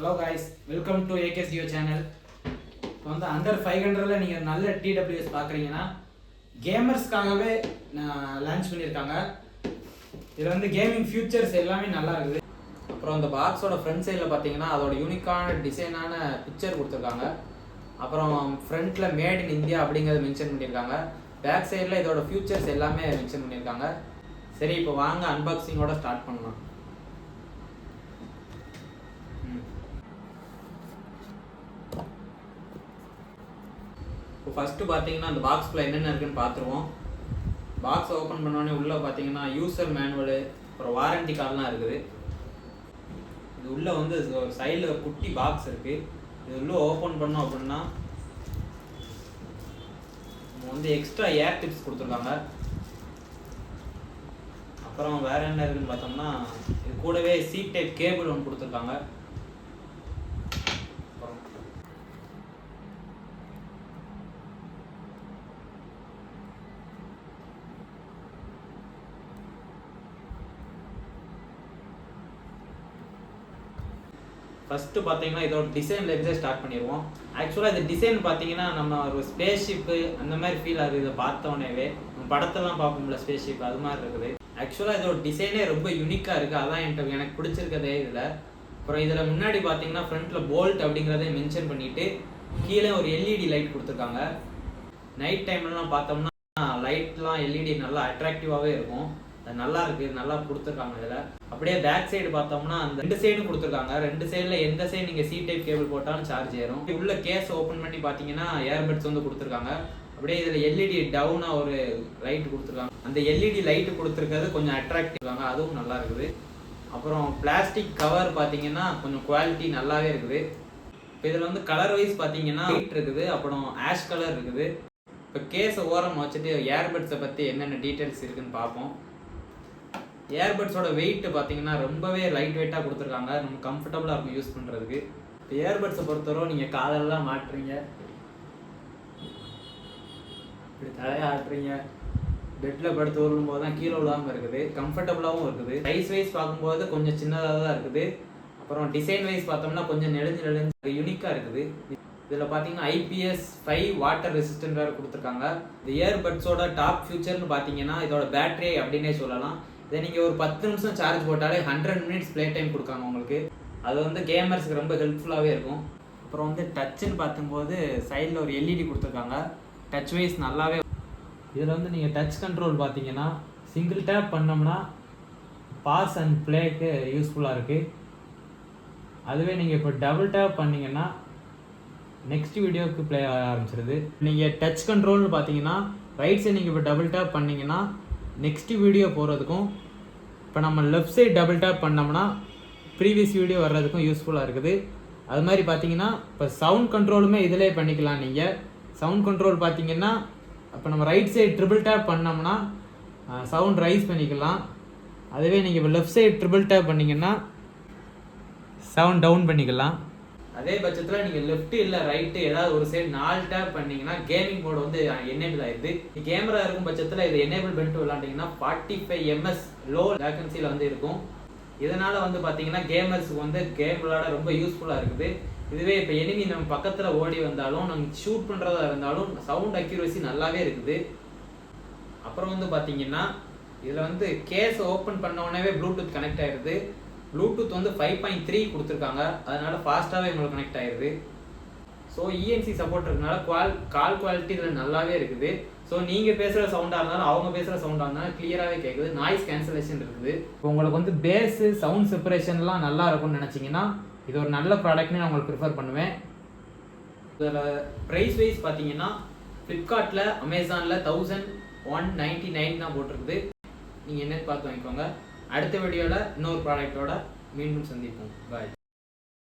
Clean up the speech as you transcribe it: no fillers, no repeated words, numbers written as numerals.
Hello guys, welcome to AKSTO channel. இப்போ வந்து under 500ல் நீங்கள் நல்ல டிடபிள்யூஎஸ் பார்க்குறீங்கன்னா கேமர்ஸ்க்காகவே லான்ச் பண்ணியிருக்காங்க. இதில் வந்து கேமிங் ஃபியூச்சர்ஸ் எல்லாமே நல்லா இருக்குது. அப்புறம் அந்த பாக்ஸோட ஃப்ரண்ட் சைடில் பார்த்தீங்கன்னா அதோட யூனிக்கான டிசைனான பிக்சர் கொடுத்துருக்காங்க. அப்புறம் ஃப்ரண்ட்டில் மேட் இன் இந்தியா அப்படிங்கிறத மென்ஷன் பண்ணியிருக்காங்க. பேக் சைடில் இதோட ஃபியூச்சர்ஸ் எல்லாமே மென்ஷன் பண்ணியிருக்காங்க. சரி, இப்போ வாங்க அன்பாக்சிங்கோட ஸ்டார்ட் பண்ணலாம். இப்போ ஃபஸ்ட்டு பார்த்தீங்கன்னா அந்த பாக்ஸ்குள்ளே என்னென்ன இருக்குன்னு பார்த்துருவோம். பாக்ஸ் ஓப்பன் பண்ணோடனே உள்ளே பார்த்தீங்கன்னா யூசர் மேனுவலு, அப்புறம் வாரண்டி கார்டெலாம் இருக்குது. இது உள்ளே வந்து ஒரு சைடில் ஒரு குட்டி பாக்ஸ் இருக்குது. இது உள்ளே ஓப்பன் பண்ணோம் அப்படின்னா நம்ம வந்து எக்ஸ்ட்ரா ஏர் டிப்ஸ் கொடுத்துருக்காங்க. அப்புறம் வேறு என்ன இருக்குதுன்னு பார்த்தோம்னா இது கூடவே சி டைப் கேபிள் ஒன்று கொடுத்துருக்காங்க. ஃபஸ்ட்டு பார்த்தீங்கன்னா இதோட டிசைன்லேருந்தே ஸ்டார்ட் பண்ணிடுவோம். ஆக்சுவலாக இது டிசைன் பார்த்தீங்கன்னா நம்ம ஒரு ஸ்பேஸ் ஷிப்பு அந்த மாதிரி ஃபீல் ஆகுது. இதை பார்த்தோன்னே படத்தெல்லாம் பார்ப்போம்ல ஸ்பேஸ் ஷிப், அது மாதிரி இருக்குது. ஆக்சுவலாக இதோட டிசைனே ரொம்ப யூனிக்காக இருக்குது. அதான் எனக்கு பிடிச்சிருக்கதே இதில். அப்புறம் இதில் முன்னாடி பார்த்தீங்கன்னா ஃப்ரண்ட்டில் போல்ட் அப்படிங்கிறத மென்ஷன் பண்ணிவிட்டு கீழே ஒரு எல்இடி லைட் கொடுத்துருக்காங்க. நைட் டைம்லலாம் பார்த்தோம்னா லைட்லாம் எல்இடி நல்லா அட்ராக்டிவாகவே இருக்கும். அது நல்லா இருக்குது, நல்லா கொடுத்துருக்காங்க. இதில் அப்படியே பேக் சைடு பார்த்தோம்னா அந்த 2 சைடும் கொடுத்துருக்காங்க. 2 சைடில் எந்த சைடு நீங்கள் சி டைப் கேபிள் போட்டாலும் சார்ஜ் ஏறும். உள்ள கேஸ் ஓப்பன் பண்ணி பார்த்தீங்கன்னா ஏர்பட்ஸ் வந்து கொடுத்துருக்காங்க. அப்படியே இதில் எல்இடி டவுனாக ஒரு லைட் கொடுத்துருக்காங்க. அந்த எல்இடி லைட்டு கொடுத்துருக்கிறது கொஞ்சம் அட்ராக்டிவாங்க, அதுவும் நல்லா இருக்குது. அப்புறம் பிளாஸ்டிக் கவர் பார்த்தீங்கன்னா கொஞ்சம் குவாலிட்டி நல்லாவே இருக்குது. இப்போ இதில் வந்து கலர் வைஸ் பார்த்தீங்கன்னா ஒயிட் இருக்குது, அப்புறம் ஆஷ் கலர் இருக்குது. இப்போ கேஸை ஓரம் வச்சுட்டு ஏர்பட்ஸை பற்றி என்னென்ன டீட்டெயில்ஸ் இருக்குதுன்னு பார்ப்போம். ஏர்பட்ஸோட வெயிட் பார்த்தீங்கன்னா ரொம்பவே லைட் வெயிட்டாக கொடுத்துருக்காங்க. ரொம்ப கம்ஃபர்டபுளாக இருக்கும் யூஸ் பண்ணுறதுக்கு. இப்போ ஏர்பட்ஸை பொறுத்தவரை நீங்கள் காதெல்லாம் மாட்டுறீங்க, இப்படி தலையை ஆட்டுறீங்க, பெட்டில் படுத்து விழும் போது தான் கீழே விழாமல் இருக்குது. கம்ஃபர்டபுளாகவும் இருக்குது. சைஸ் வைஸ் பார்க்கும்போது கொஞ்சம் சின்னதாக தான் இருக்குது. அப்புறம் டிசைன் வைஸ் பார்த்தோம்னா கொஞ்சம் நெளிஞ்சு யூனிக்காக இருக்குது. இதில் பார்த்தீங்கன்னா IPS5 வாட்டர் ரெசிஸ்டன்ட் வேறு கொடுத்துருக்காங்க. இந்த இயர்பட்ஸோட டாப் ஃபியூச்சர்னு பார்த்தீங்கன்னா இதோட பேட்டரி அப்படின்னே சொல்லலாம். இதை நீங்கள் ஒரு 10 நிமிஷம் சார்ஜ் போட்டாலே 100 மினிட்ஸ் ப்ளே டைம் கொடுக்காங்க உங்களுக்கு. அது வந்து கேமர்ஸுக்கு ரொம்ப ஹெல்ப்ஃபுல்லாகவே இருக்கும். அப்புறம் வந்து டச்சுன்னு பார்க்கும்போது சைடில் ஒரு எல்இடி கொடுத்துருக்காங்க. டச் வைஸ் நல்லாவே. இதில் வந்து நீங்கள் டச் கண்ட்ரோல் பார்த்தீங்கன்னா சிங்கிள் டேப் பண்ணோம்னா பாஸ் அண்ட் ப்ளேக்கு யூஸ்ஃபுல்லாக இருக்குது. அதுவே நீங்கள் இப்போ டபுள் டேப் பண்ணிங்கன்னா நெக்ஸ்ட் வீடியோவுக்கு ப்ளே ஆக ஆரம்பிச்சிருது. நீங்கள் டச் கண்ட்ரோல்னு பார்த்தீங்கன்னா ரைட் சைடு நீங்கள் இப்போ டபுள் டேப் பண்ணிங்கன்னா நெக்ஸ்ட் வீடியோ போகிறதுக்கும், இப்போ நம்ம லெஃப்ட் சைடு டபுள் டேப் பண்ணோம்னா ப்ரீவியஸ் வீடியோ வர்றதுக்கும் யூஸ்ஃபுல்லாக இருக்குது. அது மாதிரி பார்த்தீங்கன்னா இப்போ சவுண்ட் கண்ட்ரோலுமே இதிலே பண்ணிக்கலாம். நீங்கள் சவுண்ட் கண்ட்ரோல் பார்த்தீங்கன்னா இப்போ நம்ம ரைட் சைடு ட்ரிபிள் டேப் பண்ணோம்னா சவுண்ட் ரைஸ் பண்ணிக்கலாம். அதுவே நீங்கள் இப்போ லெஃப்ட் சைடு ட்ரிபிள் டேப் பண்ணிங்கன்னா சவுண்ட் டவுன் பண்ணிக்கலாம். அதே பட்சத்தில் நீங்கள் லெஃப்ட் இல்லை ரைட்டு ஏதாவது ஒரு சைடு 4 டேப் பண்ணிங்கன்னா கேமிங் மோட் வந்து எனேபிள் ஆயிடுது. கேமரா இருக்கும் பட்சத்தில் இது எனேபிள் பண்ணிட்டு விளாண்டிங்கன்னா 45 ms லோ லேட்டன்சியில் வந்து இருக்கும். இதனால் வந்து பார்த்தீங்கன்னா கேமர்ஸுக்கு வந்து கேம் விளாட ரொம்ப யூஸ்ஃபுல்லாக இருக்குது. இதுவே இப்போ எனிமி நம்ம பக்கத்தில் ஓடி வந்தாலும் நம்ம ஷூட் பண்ணுறதா இருந்தாலும் சவுண்ட் அக்யூரசி நல்லாவே இருக்குது. அப்புறம் வந்து பார்த்தீங்கன்னா இதில் வந்து கேஸ் ஓப்பன் பண்ண உடனே ப்ளூடூத் கனெக்ட் ஆகிடுது. ப்ளூடூத் வந்து 5.3 கொடுத்துருக்காங்க, அதனால ஃபாஸ்ட்டாகவே உங்களுக்கு கனெக்ட் ஆகிடுது. ஸோ ENC சப்போர்ட் இருக்கனால கால் குவாலிட்டி இதில் நல்லாவே இருக்குது. ஸோ நீங்கள் பேசுகிற சவுண்டாக இருந்தாலும் அவங்க பேசுகிற சவுண்டாக இருந்தாலும் கிளியராகவே கேட்குது. நாய்ஸ் கேன்சலேஷன் இருக்குது. இப்போ உங்களுக்கு வந்து பேஸு சவுண்ட் செப்பரேஷன்லாம் நல்லா இருக்கும்னு நினச்சிங்கன்னா இது ஒரு நல்ல ப்ராடக்ட்னு நான் உங்களுக்கு ப்ரிஃபர் பண்ணுவேன். இதில் ப்ரைஸ் வைஸ் பார்த்தீங்கன்னா ஃப்ளிப்கார்ட்டில் அமேசானில் 1199 தான் போட்டிருக்குது. நீங்கள் என்னன்னு பார்த்து வாங்கிக்கோங்க. அடுத்த வீடியோவில் இன்னொரு ப்ராடக்டோட மீண்டும் சந்திப்போம். பாய்.